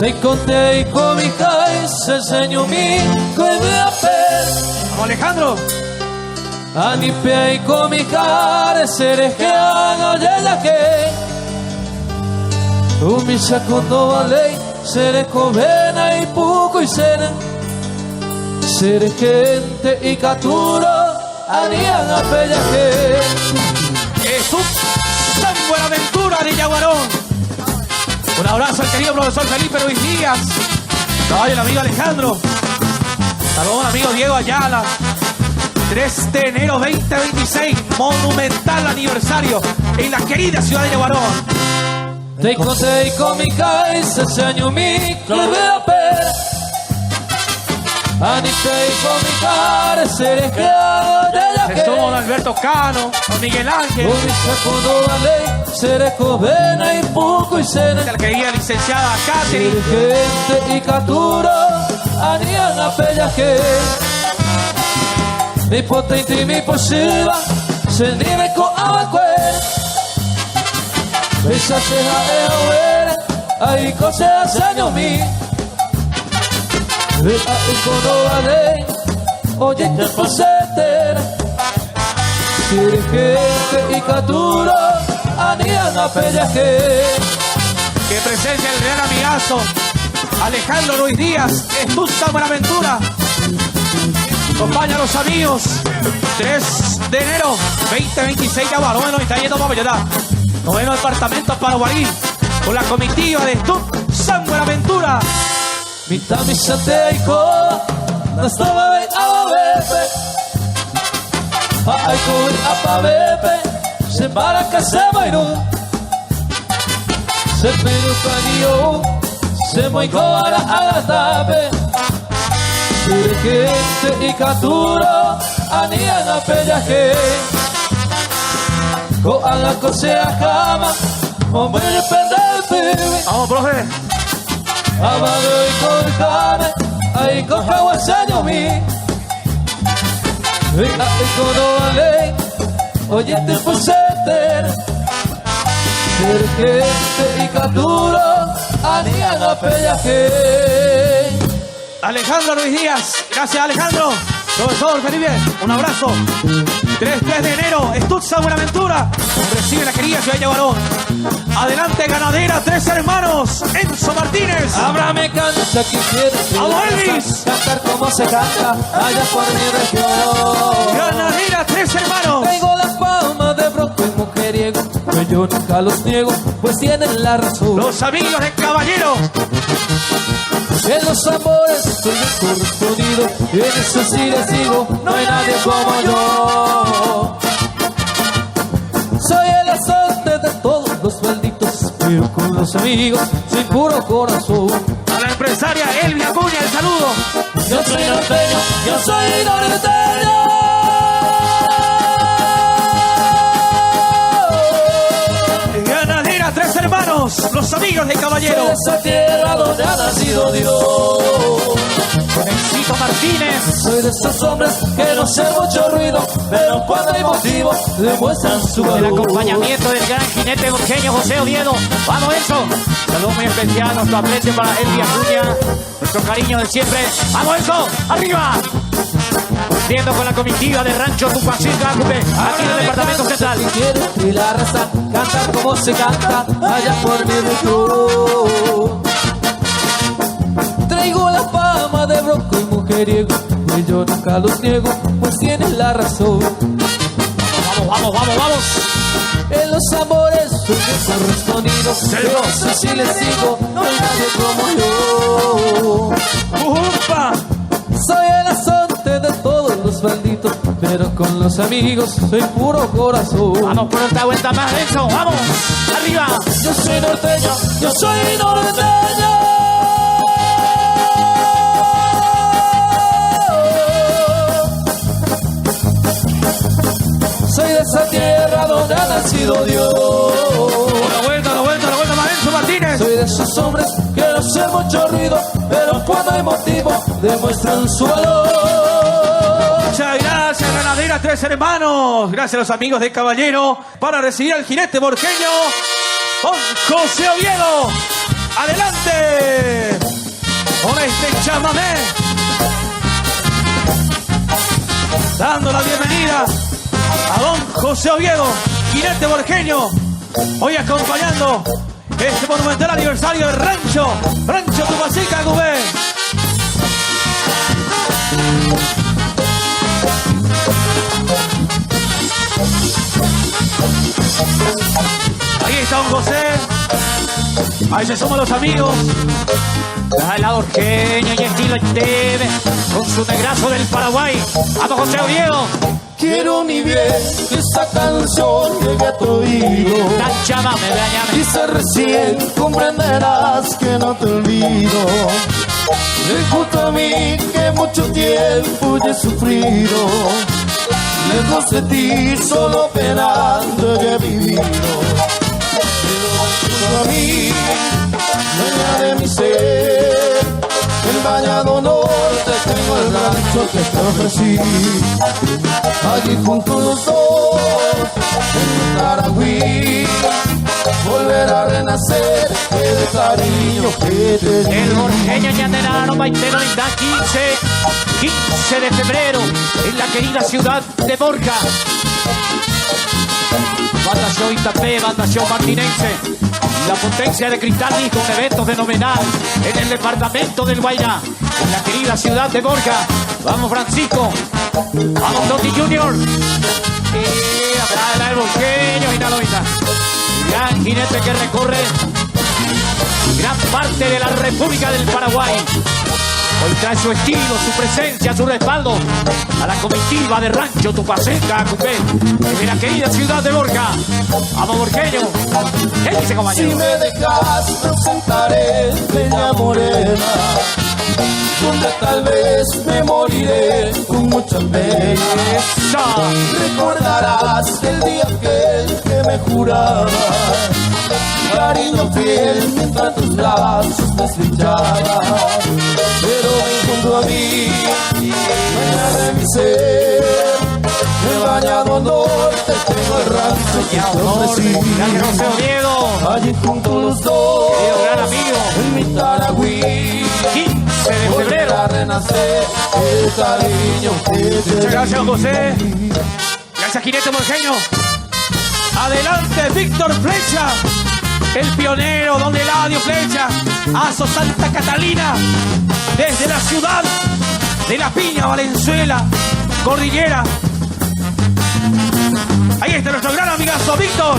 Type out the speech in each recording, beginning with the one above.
Te conté y comicai se enseñó mi cueveaper. Vamos, Alejandro. Anipia y comicare seres que hago la que mi sacundo vale seres covena y puco y cena seres gente y caturo anían a pellaje. Jesús San Buenaventura de Yaguarón. Un abrazo al querido profesor Felipe Luis Díaz. Caballo el amigo Alejandro. Saludos al amigo Diego Ayala. 3 de enero 2026, monumental aniversario en la querida ciudad de Yaguarón. Te conté y comicai se enseñó mi cueveaper. Anipia y comicare seres que hago la que Somos don Alberto Cano, don Miguel Ángel, mi sacundo vale seres covena y puco y cena la querida licenciada Catherine. gente y caturo anían a pellaje. Mi potente y mi posiva se nieve con abacue. Esa ceja de abuela, ahí cosas años mi. Ahí cono vale, oye te poseter. Gente y caturo anían a pellaje. Que presencia el real amigazo Alejandro Luis Díaz, Estuza Buenaventura. Acompaña a los amigos. 3 de enero 2026, Yaguarón, nos está yendo para allá. Noveno departamento para Guarí, con la comitiva de San Buenaventura. Mitad mi sante y coda, no estaba bien a bepe. Ay, coy a pa bepe, se para que se bailó. Se pidió caño, se moicó a la agatape. Gente y caturo, anían a pellaje. Coa la cosea cama, hombre depende del pibe. Vamos, profe. Amado y con carne, ahí con caguasaño mi. Venga y con vale, oye te puse ter. Gente y caturo, anían a pellaje. Alejandro Luis Díaz, gracias Alejandro. Profesor Felipe, un abrazo. 3 de enero, Estuza Buenaventura recibe la querida ciudad de Yaguarón. Adelante Ganadera, 3 hermanos, Enzo Martínez. Ábrame cancha que quieres. ¡Vamos, Elvis! Cantar como se canta allá por mi región. Ganadera, 3 hermanos. Tengo las palmas de broco y mujeriego, pero yo nunca los niego, pues tienen la razón. Los amigos de Caballero. En los amores soy el correspondido, y en eso sí les digo, no hay nadie como yo. Soy el azote de todos los malditos, pero con los amigos soy puro corazón. A la empresaria Elvia Acuña, el saludo. Yo soy norteño, yo soy norteño. Ganadera, 3 hermanos, los amigos de Caballero. De esa tierra donde ha nacido Dios. Éxito Martínez. Soy de esos hombres que no hacen mucho ruido, pero cuando hay motivo demuestran su valor. El acompañamiento del gran jinete borqueño José Oviedo. Vamos, Enzo. Saludos muy especial, nuestro aprecio para Elvia Acuña, nuestro cariño de siempre. Vamos, Enzo, arriba. Cumpliendo con la comitiva de Rancho Tupancín Cacupe, aquí en el departamento central. Si quieres y la raza, cantar como se canta allá por mi región. Traigo la fama de broco y mujeriego, y yo nunca los niego, pues tienen la razón. Vamos, vamos, vamos, vamos. En los amores soy bien correspondido, pero si les digo, no hay nadie como yo. ¡Ujumpa! Soy el azote de todos los malditos, pero con los amigos soy puro corazón. Vamos por otra vuelta más, Enzo, vamos, arriba. Yo soy norteño, yo soy norteño. Soy de esa tierra donde ha nacido Dios. La vuelta más, Enzo Martínez. Soy de esos hombres que no hacen mucho ruido, pero cuando hay motivo demuestran su valor. Muchas gracias, Ganadera, 3 hermanos. Gracias a los amigos de Caballero para recibir al jinete borqueño, don José Oviedo. ¡Adelante! Con este chamamé, dando la bienvenida a don José Oviedo, jinete borjeño, hoy acompañando este monumental aniversario de Rancho Tupacica, Cupé. Ahí está don José. Ahí se suman los amigos. El borjeño y estilo TV, con su negrazo del Paraguay. ¡Vamos, José Oviedo! Quiero mi bien que esa canción llegue a tu oído. Dice recién comprenderás que no te olvido. Ven junto a mí que mucho tiempo ya he sufrido. Lejos de ti solo penando ya he vivido. Pero junto a mí, dueña de mi ser, el Bañado Norte tengo el rancho que te ofrecí. Allí junto a los dos, en Taragüí, volverá a renacer el cariño que te di. El borjeño ñaterano, maitero linda, 15 de febrero, en la querida ciudad de Borja. Banda Show Itapé, Banda Show Martinense. La potencia de Cristal con un evento fenomenal en el departamento del Guairá, en la querida ciudad de Borja. Vamos, Francisco. Vamos, Toti Junior. Y atrás el borjeño y Naloita. Gran jinete que recorre gran parte de la República del Paraguay. Hoy trae su estilo, su presencia, su respaldo a la comitiva de Rancho Tupacica, Cupé, de la querida ciudad de Borja. Vamos, borjeño. ¿Qué dice, compañero? Si me dejas, presentaré Peña Morena, donde tal vez me moriré con mucha pena. Recordarás el día que me juraba cariño fiel mientras tus brazos me estrechaban. Pero ven junto a mí, dueña de mi ser, el Bañado Norte tengo el rancho que te ofrecí. Gracias, José Oviedo. Allí junto los dos, Gran amigo. en mi Taragüí, 15 de febrero. volverá a renacer el cariño que te di. Muchas gracias, José. Gracias, jinete borjeño. Adelante, Víctor Flecha, el pionero, don Eladio Flecha, Aso Santa Catalina, desde la ciudad de La Piña, Valenzuela, Cordillera. Ahí está nuestro gran amigazo Víctor,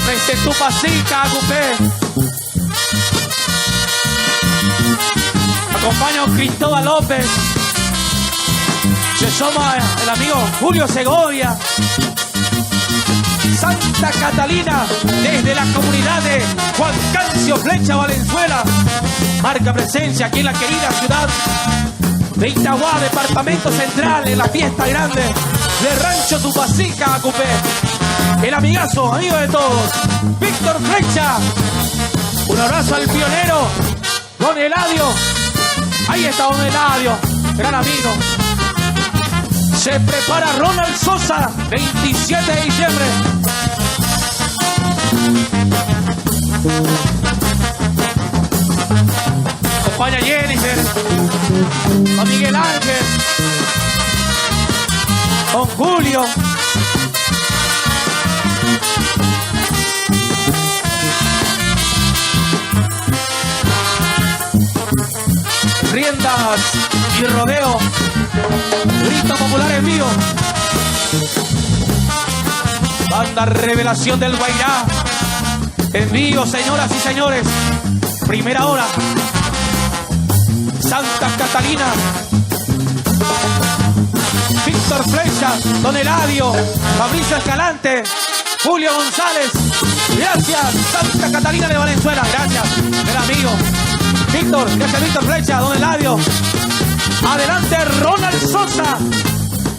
desde Tupacica, Cupé. Acompaña a Cristóbal López. Se suma el amigo Julio Segovia. Santa Catalina, desde la comunidad de Juan Cancio Flecha, Valenzuela, marca presencia aquí en la querida ciudad de Itaguá, departamento central, en la fiesta grande de Rancho Tupacica, Cupé. El amigazo, amigo de todos, Víctor Flecha. Un abrazo al pionero, don Eladio. Ahí está don Eladio, gran amigo. Se prepara Ronald Sosa, 27 de diciembre. Acompaña Jennifer, con Miguel Ángel, con Julio. Riendas y rodeo. Grito popular en vivo. Banda Revelación del Guairá. En vivo, señoras y señores. Primera hora. Santa Catalina. Víctor Flecha, don Eladio, Fabricio Escalante, Julio González. Gracias, Santa Catalina de Valenzuela. Gracias, el amigo. Víctor, gracias Víctor Flecha, don Eladio. Adelante Ronald Sosa.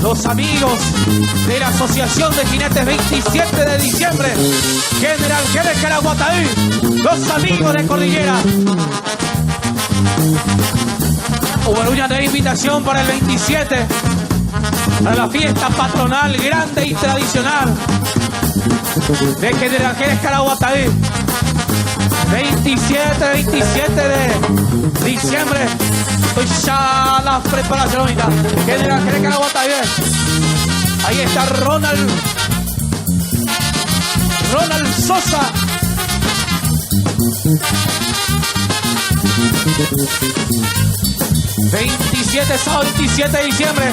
Los amigos de la Asociación de Jinetes 27 de diciembre. General Jerez Caraguataí. Los amigos de Cordillera. Hubo una de invitación para el 27. Para la fiesta patronal grande y tradicional de General Jerez Caraguataí. 27 de diciembre. Estoy ya la preparación ahorita. General Jerez Caraguatá, bien. Ahí está Ronald Sosa. Sábado 27 de diciembre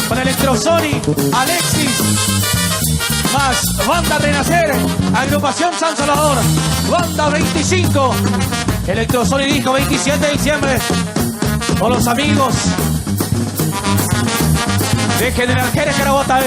con Electrosonic, Alexis, más Banda Renacer, Agrupación San Salvador, Banda 25, Electrosonic disco 27 de diciembre con los amigos de General Jerez Caraguatá.